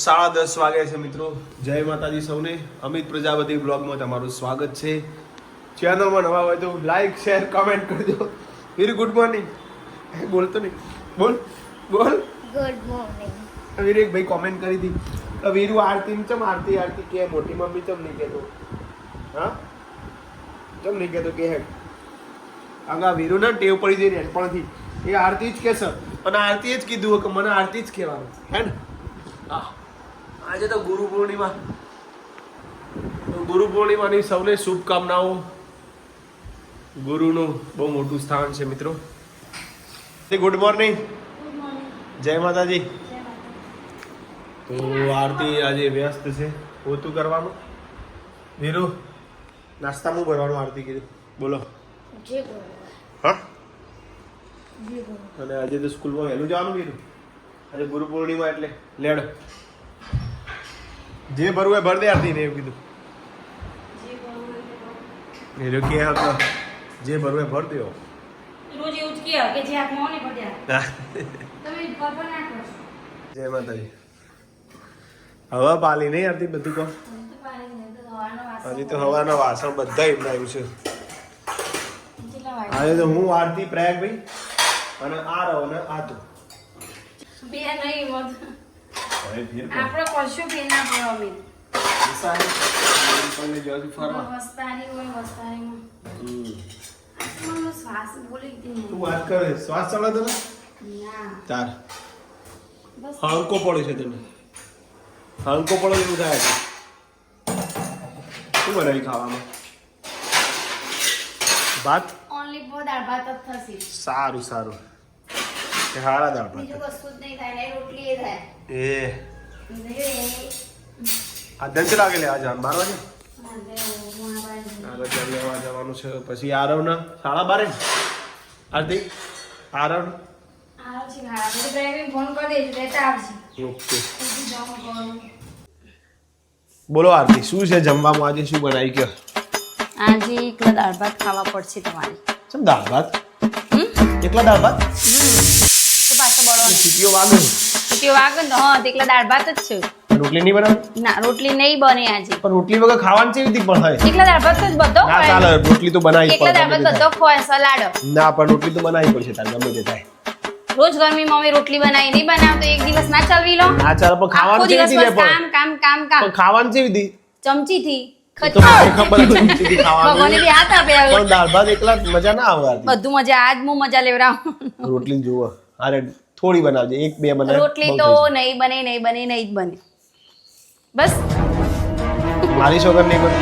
10:30 વાગ્યા છે મિત્રો. જય માતાજી સૌને. અમિત પ્રજાપતિ બ્લોગમાં તમારું સ્વાગત છે. ચેનલમાં નવા હોય તો લાઈક શેર કમેન્ટ કરજો. Very good morning. બોલતો નહીં, બોલ બોલ ગુડ મોર્નિંગ. વીરુ ભાઈ કોમેન્ટ કરી હતી વીરુ આરતી ચમ આરતી આરતી કે મોટી મમ્મી ચમ નહીં કહેતો. હા ચમ નહીં કહેતો કે આગા વીરુ ને ટેવ પડી જઈ નાનપણથી એ આરતી જ કહેશે અને આરતીએ જ કીધું કે મને આરતી જ કહેવાનું હે ને. હા આજે તો ગુરુ પૂર્ણિમાની સૌને શુભકામનાઓ. ગુરુનું બહુ મોટું સ્થાન છે મિત્રો. Good morning. જય માતાજી. તો આરતી આજે વ્યસ્ત છે પોતું કરવાનું. વીરુ નાસ્તામાં ભરવાનું આરતી કીધું બોલો. હા અને આજે તો સ્કૂલમાં વહેલું જવાનું કીધું. આજે ગુરુ પૂર્ણિમા એટલે લેડ જે ભરવું એ ભર દે આરતી ને એવું કીધું. એ કે હતો જે ભરવું એ ભર દો. રોજ એવું જ કહે કે જે હાથમાં હોય ને ભર્યા તમે બરાબર ના કરો. જય માતાજી. હવા પાલી નહીં આરતી બધું કહો. હજી તો હવાના વાસણ બધા એમના આવ્યું છે. આજે તો હું આરતી પ્રયાગભાઈ અને આ રહો ને આ તો બે નહીં મત હવે ફેર આપણે કશું બે ના પડો અમે આપણને જોઈ ફરવા વસ્તાની હોય વસ્તાની મને શ્વાસ બોલી હતી તું વાત કરે શ્વાસ ચાલે તને ના તાર બસ હાંકો પડે છે તને હાંકો પડે એવું થાય છે. શું બનાવી ખાવામાં ભાત ઓનલી ફોર દાળ ભાત જ થશે. સારું સારું કે હારા દાળ ભાત બીજું કશું જ નહીં થાય ને રોટલી એ થાય એ આ દંચ લાગે લે આ જાન 12 વાગે આગળ ચાલ લેવા જવાનું છે. પછી આરવના 12:30 આરતી આરવ ફોન કરી દેજો લેતા આવશે. ઓકે બોલો આરતી શું છે જમવામાં આજે શું બનાવી કયો. આજે એકલા દાળ ભાત ખાવા પડશે તમારે. કેમ દાળ ભાત એકલા દાળ ભાત તો પાછો બળવાનો સીટીઓ વાગે તે વાગે ને હા એકલા દાળ ભાત જ છે. રોટલી નહીં બનાવી ના રોટલી નહીં બને આજે. પણ રોટલી વગર ખાવાની કેવી રીતે પણ હોય. એકલા દાળ ભાત જ બધો ના હોય. ચાલે રોટલી તો બનાવી એકલા દાળ ભાત બધો ખોય સલાડ. ના પણ રોટલી તો બનાવી પડશે તાર ગમે તે થાય. રોજ ગરમીમાં અમે રોટલી બનાવી નહીં બનાવતો એક દિવસ ના ચાલવી લો. ના ચાલે પણ આખો ખાવાનું દિવસ કેવી રીતે બસ પણ કામ કામ કામ કામ પણ ખાવાનું કેવી રીતે ચમચીથી તો મને ખબર હતી ચમચીથી ખાવાનું. ભગવાને બી હાથ આપે હવે. પણ દાળ ભાત એકલા મજા ના આવે આરતી. બધું મજા આજ હું મજા લેવરાવ. રોટલી જુઓ અરે થોડી બનાવજે એક બે બનાવ રોટલી તો નહીં બને નહીં બને નહીં જ બને બસ. મારી છોકર નહીં બને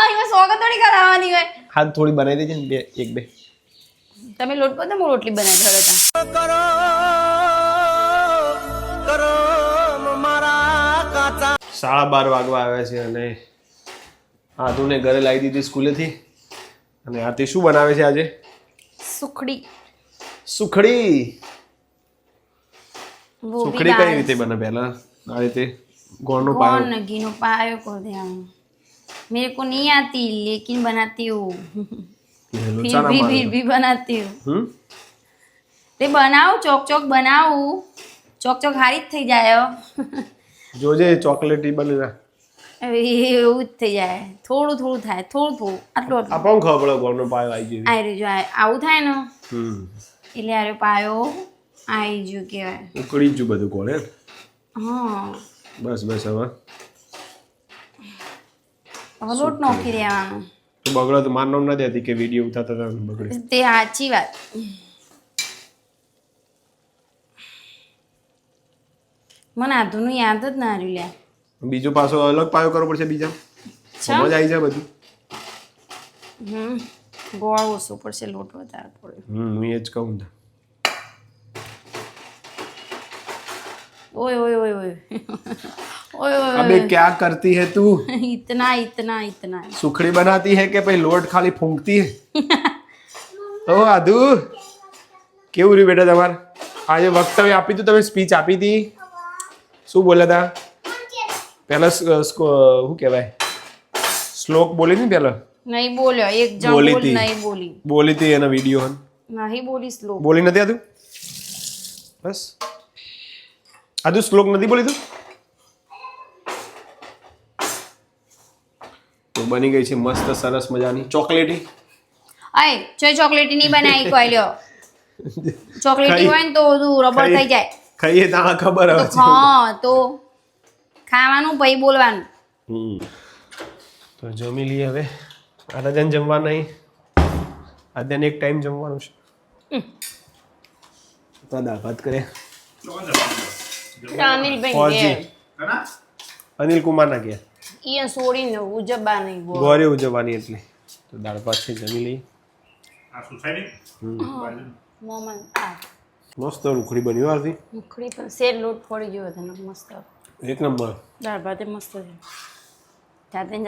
એમાં સોગંદ થોડી કરાવવાની હોય. હાથ થોડી બનાવી દેજે ને બે એક બે તમે લોટ બધો હું રોટલી બનાવી ઘરે તા. 12:30 વાગવા આવ્યા છે અને આધુને ઘરે લાવી દીધી સ્કૂલેથી. અને આરતી શું બનાવે છે આજે. સુખડી સુખડી वो भी સુખડી કઈ રીતે બને પહેલા આ રીતે ગોળનો પાયો कौन घी नो पायो कर दे मेरे को नहीं आती लेकिन बनाती हूँ फिर भी बनाती हूँ તે બનાવું ચોક ચોક બનાવું ચોક ચોક હારી જ થઈ જાય જોજે ચોકલેટી બને ના એવું જ થઈ જાય થોડું થોડું થાય થોડું થોડું આટલું આટલું આપણને ખબર પડે ગોળનો પાયો આવી ગયો. આવી રહ્યું આવું થાય ને એટલે આરે પાયો આવી ગયું કહેવાય. ઉકળી જ બધું ગોળ હે હા બસ બસ હવે હવે લોટ નાખી દેવાનો. તો બગડો તો માર નામ ના દેતી કે વિડીયો ઉતારતા હતા બગડે. તે સાચી વાત. મને આધુનું યાદ જ ના રહ્યું લ્યા. બીજો પાછો અલગ પાયો કરવો પડશે બીજા સમજ આવી જાય બધું. ગોળ ઓછો પડશે લોટ વધારે પડે. હું એ જ કહું ને. ओए ओए ओए ओए ओए ओए अबे क्या करती है तू. इतना इतना इतना सुखड़ी बनाती है કે પછી લોટ ખાલી ફૂંકતી હે. ઓ આદુ કેવું રહ્યું બેટા તમારે આજે વક્તવ્ય આપી તું તમે સ્પીચ આપી હતી શું બોલ્યા હતા પહેલા શું કહેવાય શ્લોક બોલી ને પહેલા નહીં બોલ્યો એક જણ બોલી બોલ હતી. નહીં બોલી બોલી હતી એના વિડીયો નહીં બોલી શ્લોક બોલી નથી આતું બસ આજુ શ્લોક નથી બોલી તું તો બની ગઈ છે મસ્ત સરસ મજાની ચોકલેટી આય ચોકલેટી નહીં બનાવી કોઈ લ્યો ચોકલેટી હોય ને તો બધું રબર થઈ જાય ખાઈએ તો ખબર આવે છે હા તો ખાવાનું પછી બોલવાનું તો જમી લઈએ હવે આરાધન જમવા નહીં આદ્યાને એક ટાઈમ જમવાનું છે તો દાળ ભાત કરે અનિલભાઈ અનિલ કુમાર ના ગયા ઈ છોડીને ઉજબા નહીં ગોરે ઉજવવાની એટલે તો દાળ ભાત છે જમી લઈએ મોમન આ મસ્ત રૂખડી બન્યું આરતી મુખડી પણ શેર લોટ પડી ગયો હતો ને મસ્ત એક નંબર દાળ ભાતે મસ્ત છે જાતે ને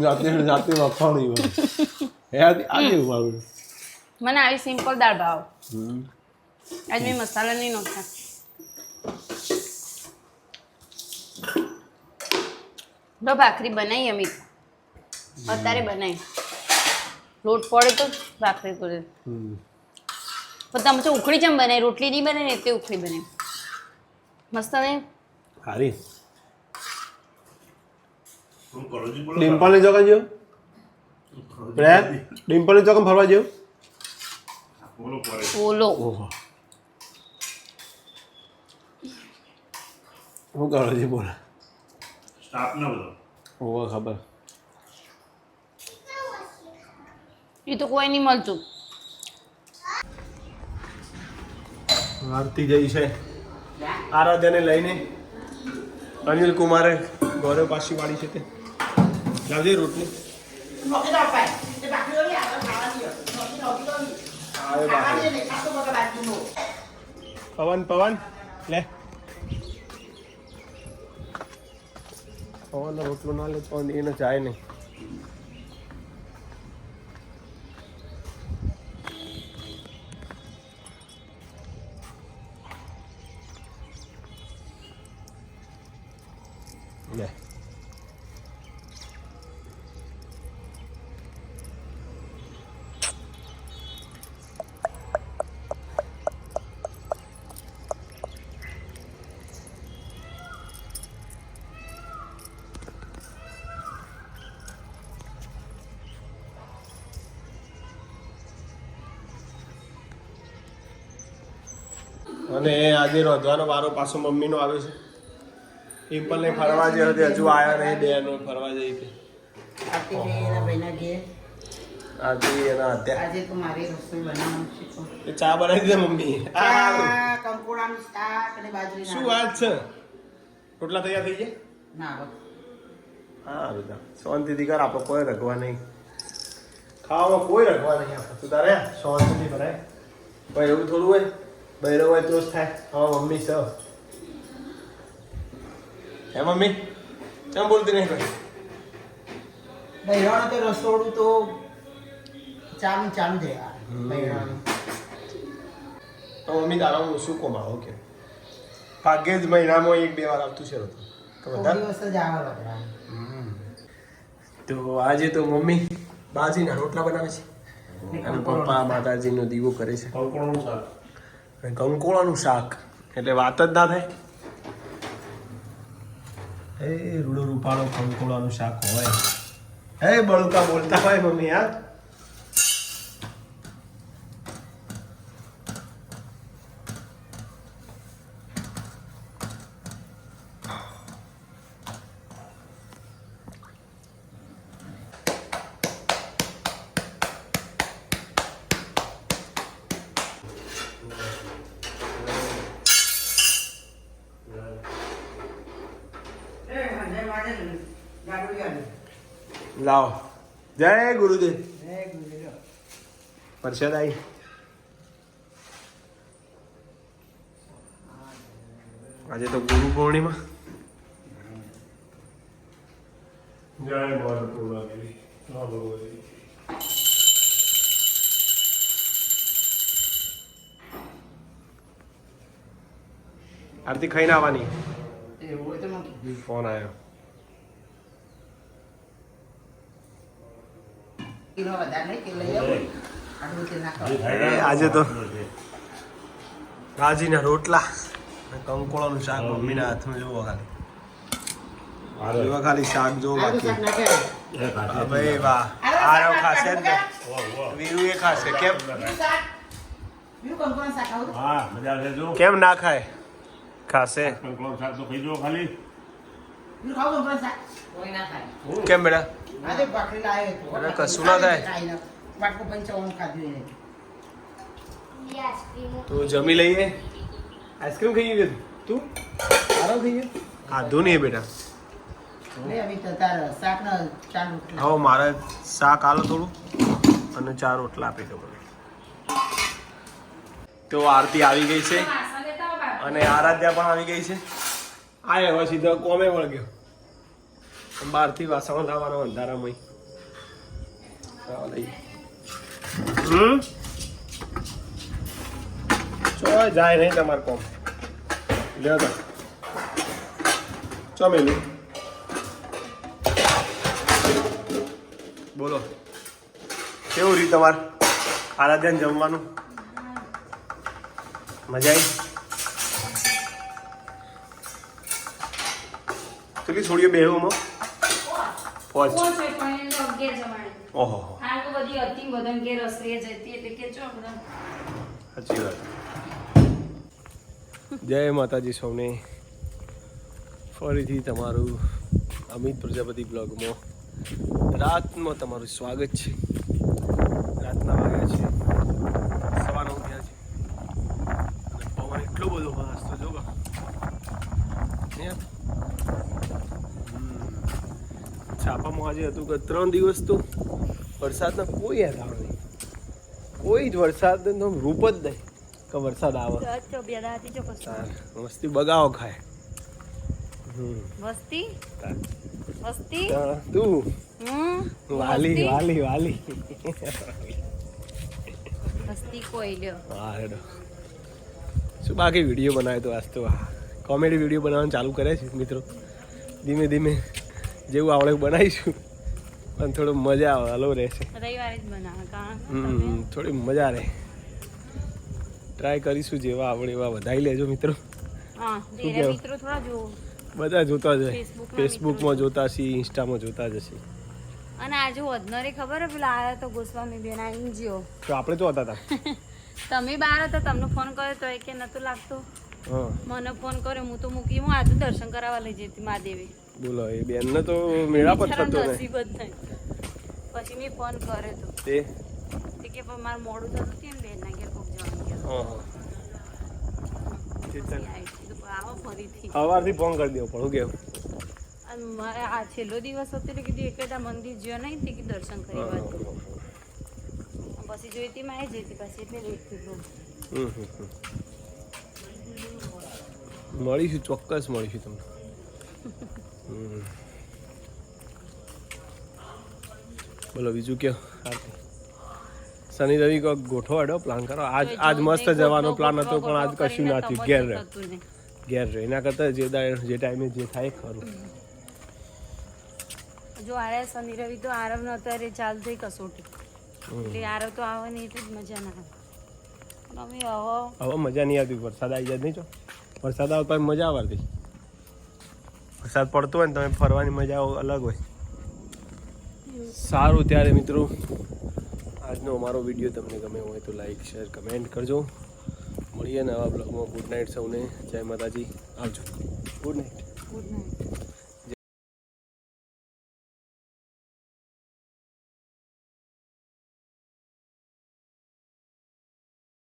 જાતે જાતે વખાણી હોય આજે મારું મને આવી સિમ્પલ દાળ ભાવ આજ મેં મસાલા નહીં નાખતા તો ભાખરી બનાવી અમે અત્યારે બનાવી લોટ પડે તો ભાખરી કરે પણ તમે તો ઉખડી જેમ બનાવી રોટલી નહીં બને ને તે ઉખડી બને મસ્ત ને હારી ડિમ્પલ ની જગા જો પ્રેમ ડિમ્પલ ની જગા ફરવા જો ઓલો ઓહો હું કરો જી બોલ સ્ટાફ ના બધો ઓહો ખબર એ તો કોઈ નહીં મળતું આરતી જઈ છે આરાધ્યાને લઈને અનિલ કુમારે ગૌરવ પાછી વાળી છે તે લાવજે રોટલી પવન પવન લે પવન રોટલો ના લે પવન એને જાય નહીં લે અને આજે રોધવાનો વારો પાછો મમ્મીનો આવ્યો છે પિમ્પલને ફરવા જે હતી હજુ આવ્યા નહીં બેનો ફરવા જઈ હતી આજે એના અત્યારે આજે તો મારી રસોઈ બનાવવાનું છે તો એ ચા બનાવી દે મમ્મી કંકોડાનું શાક અને બાજરીના શું વાત છે રોટલા તૈયાર થઈ ગયા ના હા બધા શાંતિથી કર આપણે કોઈ રખવા નહીં ખાવામાં કોઈ રખવા નહીં આપણે તું તારે શાંતિથી ભરાય ભાઈ એવું થોડું હોય બહેરો હોય તો જ થાય હા મમ્મી છે હે મમ્મી કેમ બોલતી નહીં કોઈ બૈરાણું તો રસોડું તો ચાલુ જ યાર બૈરાણું તો મમ્મી તારા શું કોમાવો કે ભાગ્યે જ મહિનામાં 1-2 વાર આવતું છે તો બધા દિવસ જ આવે બધા તો આજે તો મમ્મી બાજીના રોટલા બનાવે છે અને પપ્પા માતાજીનો દીવો કરે છે કંકોળાનું શાક એટલે વાત જ ના થાય એ રૂડો રૂપાળો કંકોળાનું શાક હોય હે બળુકા બોલતા હોય મમ્મી હા લાવ જય ગુરુદેવ પરસાદ આવી આજે તો ગુરુ પૂર્ણિમા જય આરતી ખાઈને આવવાની ફોન આવ્યો કિલો વધારે નહીં કિલો લઈ આવો આટલું તેલ નાખો આજે તો ભાજીના રોટલા કંકોળાનું શાક મમ્મીના હાથમાં જોવો ખાલી આરે જોવા ખાલી શાક જો આલુ બાકી શાક નાખે એ ખાશે ભાઈ વાહ આરવ ખાશે જ ને વીરુ એ ખાશે કેમ બીજું શાક બીજું કંકોડાનું શાક આવું હા મજા આવે જો કેમ ના ખાય ખાશે કંકોડો શાક તો ખાઈ જો ખાલી બીજું ખાવું કંકોડાનું શાક કોઈ ના ખાય કેમ બેટા આજે ભાખરી લાવ્યો હતો અરે કશું ના થાય. વાટકો 55 ખાધું એને તો જમી લઈએ આઈસ્ક્રીમ ખાઈ ગયું તું આરવ ખાઈ ગયો ખાધું નહીં બેટા લે હવે તો તાર શાકનો ચાર રોટલા હવે મારે શાક આલો થોડું અને 4 રોટલા આપી દો મને તો આરતી આવી ગઈ છે વાસણ લેતા આવો બાપુ. અને આરાધ્યા પણ આવી ગઈ છે આ હવે સીધો કોમે વળગ્યો બહારથી વાસણ લાવવાનો અંધારામાં લઈ ચો જાય નહીં તમારે કોમ લ્યો તો ચો મેલું બોલો કેવું રહ્યું તમારે આરાધ્યાને જમવાનું મજા આવી કેટલી છોડીઓ બેહુમાં પહોંચ કોણ છે પણ એને તો 11 જમાડી. ઓહો હાલ તો બધી હતી ને બધાને ઘેર રસોઈ જતી એટલે કે ચો બધા સાચી વાત જય માતાજી સૌને ફરીથી તમારું અમિત પ્રજાપતિ બ્લોગમાં રાતમાં તમારું સ્વાગત છે રાતના વાગ્યા છે 9:15 થયા છે અને પવન એટલો બધો મસ્ત જો છાપામાં આજે હતું કે 3 દિવસ તો વરસાદના કોઈ આધાર નહીં કોઈ જ વરસાદનો રૂપ જ નહીં કે વરસાદ આવે તાર મસ્તી બગાવો ખાય મસ્તી તાર. મસ્તી તાર તું વાલી મસ્તી? વાલી વાલી મસ્તી કોઈ લ્યો હા હેડો શું બાકી વિડીયો બનાવ્યો તો આજ તો કોમેડી વિડીયો બનાવવાનું ચાલુ કરે છે મિત્રો ધીમે ધીમે જેવું આવડે બનાવીશું પણ થોડું મજા આવે હલો રહેશે રવિવારે જ બનાવે કારણ થોડી મજા રહે ટ્રાય કરીશું જેવા આવડે એવા વધારી લેજો મિત્રો હા શું ધીરે કહેવું? મિત્રો થોડા જુઓ બધા જોતા જ હોય ફેસબુકમાં ફેસબુકમાં જોતા હશે ઇન્સ્ટામાં જોતા જ હશે અને આજે વધનરે ખબર હે પેલા આયા તો ગોસ્વામી બેન આવીને જ્યો તો આપણે તો હતા તા તમે બહાર હતા તમને ફોન કર્યો તો કે નતું લાગતું હા મને ફોન કર્યો હું તો મૂકી હું આજે દર્શન કરાવવા લઈ જતી મહાદેવી બોલો એ બેનને તો મેળા પર થતો ને નસીબ જ નહીં પછી મેં ફોન કર્યો તો તે તે કે પણ મારું મોડું થતું હતું ને બેન ના ઘેર કોક જવાનું કે હા હા તે ચાલ. આવો ફરીથી સવારથી ફોન કરી દેવો પડું કેવું અને મારે આ છેલ્લો દિવસ હતો એટલે કીધું એકેડા મંદિર જ્યો નહીં તે કે દર્શન કરી વાત પછી જોઈતી માં આવી જતી પછી એટલે લેટ થયું મળીશું ચોક્કસ મળીશું તમને બોલો બીજું કયો આરતી શનિ રવિ કો ગોઠવાડો પ્લાન કરો આજ મસ્ત જવાનો પ્લાન હતો પણ આજ કશું ના થયું ઘેર રહે એના કરતાં જે ટાઈમે જે થાય ખરું જો આરે શનિ રવિ તો આરવ નો અત્યારે ચાલુ થઈ કસોટી એટલે આરવ તો આવે નહીં એટલે જ મજા ના આવે પણ અમે હવે મજા નહીં આવતી વરસાદ આવી જાય નહીં છો વરસાદ આવે તો મજા આવતી વરસાદ પડતો હોય ને તમે ફરવાની મજા અલગ હોય સારું ત્યારે મિત્રો આજનો અમારો વિડીયો તમને ગમે હોય તો લાઈક શેર કમેન્ટ કરજો મળીએ નવા બ્લોગમાં ગુડ નાઇટ સૌને જય માતાજી આવજો ગુડ નાઇટ ગુડ નાઇટ